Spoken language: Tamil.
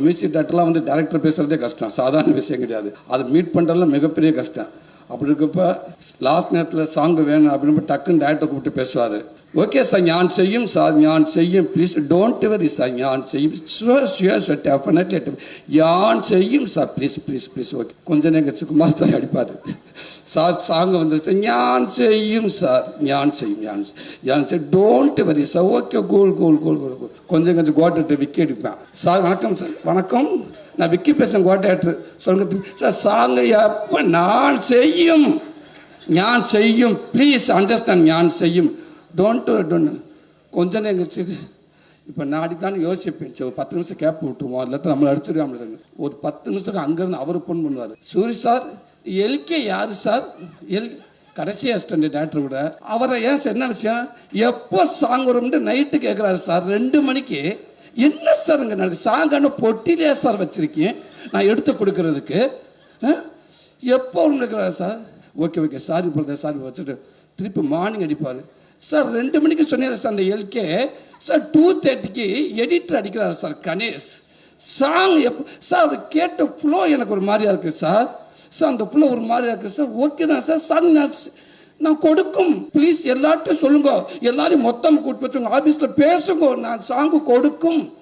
மியூசிக் டேரக்டர்லாம் வந்து டேரக்டர் பேசுகிறதே கஷ்டம், சாதாரண விஷயம் கிடையாது. அது மீட் பண்ணுறதுலாம் மிகப்பெரிய கஷ்டம். அப்படி இருக்கப்போ லாஸ்ட் நேரத்தில் சாங்கு வேணும் அப்படின்னு டக்குன்னு டேரக்டர் கூப்பிட்டு பேசுவார். ஓகே சார், ஞான் செய்யும் சார், ஞான் செய்யும், ப்ளீஸ் டோன்ட் வெரி சார், ஞான் செய்யும், ஷுவர் டெஃபினெட்லி ஞான் செய்யும் sir, please please please. Okay, கொஞ்சம் நேரம் கழிச்சு குமார் சார் அடிப்பார். சார் சாங் வந்துருச்சு, ஞான் செய்யும் சார், ஞான் செய்யும், ஞான் செய்யும், don't worry sir, okay cool cool cool cool cool. கொஞ்சம் கோட்டை விக்கி அடிப்பேன். சார் வணக்கம் சார், வணக்கம், நான் விக்கி பேசுகிறேன் கோட்டேட்ரு. சொல்லுங்க சார், சாங்க எப்போ நான் செய்யும், ஞான் செய்யும், ப்ளீஸ் அண்டர்ஸ்டாண்ட், ஞான் செய்யும், டோன்ட். கொஞ்ச நேரம் கழிச்சு இப்போ நான் அடிக்கலான்னு யோசிப்பேன். ஒரு 10 நிமிஷம் கேப் விட்டுருவோம், இல்லாட்ட நம்மளை அடிச்சிருக்காம. ஒரு 10 நிமிஷத்துக்கு அங்கேருந்து அவர் ஃபோன் பண்ணுவார். சூரி சார், எல்கே யார் சார்? கடைசி அசிஸ்டன்ட் டேரக்டர் கூட அவரை ஏன் சார் என்ன விஷயம், எப்போ சாங் வரும்னு நைட்டு கேட்குறாரு சார் 2 மணிக்கு. என்ன சார் இங்கே நடக்கு, சாங்கான பொட்டிலே சார் வச்சுருக்கேன் நான் எடுத்து கொடுக்கறதுக்கு, எப்போ இருக்கிறாரு sir? Okay sorry brother, sorry வச்சுட்டு திருப்பி மார்னிங் அடிப்பார். சார் 2 மணிக்கு சொன்னார் சார் அந்த எல்கே சார், 2:30க்கு எடிட்டர் அடிக்கிறார் சார் கணேஷ். சாங் எப்போ சார்? அவர் கேட்ட ஃப்ளோ எனக்கு ஒரு மாதிரியா இருக்குது சார். அந்த ஃப்ளோ ஒரு மாதிரியா இருக்குது சார். ஓகே தான் சார், சாங் நான் கொடுக்கும், ப்ளீஸ் எல்லார்ட்டும் சொல்லுங்க, எல்லாரையும் மொத்தம் கூப்பிட்டு வச்சுங்க, ஆஃபீஸில் பேசுங்க, நான் சாங்கு கொடுக்கும்.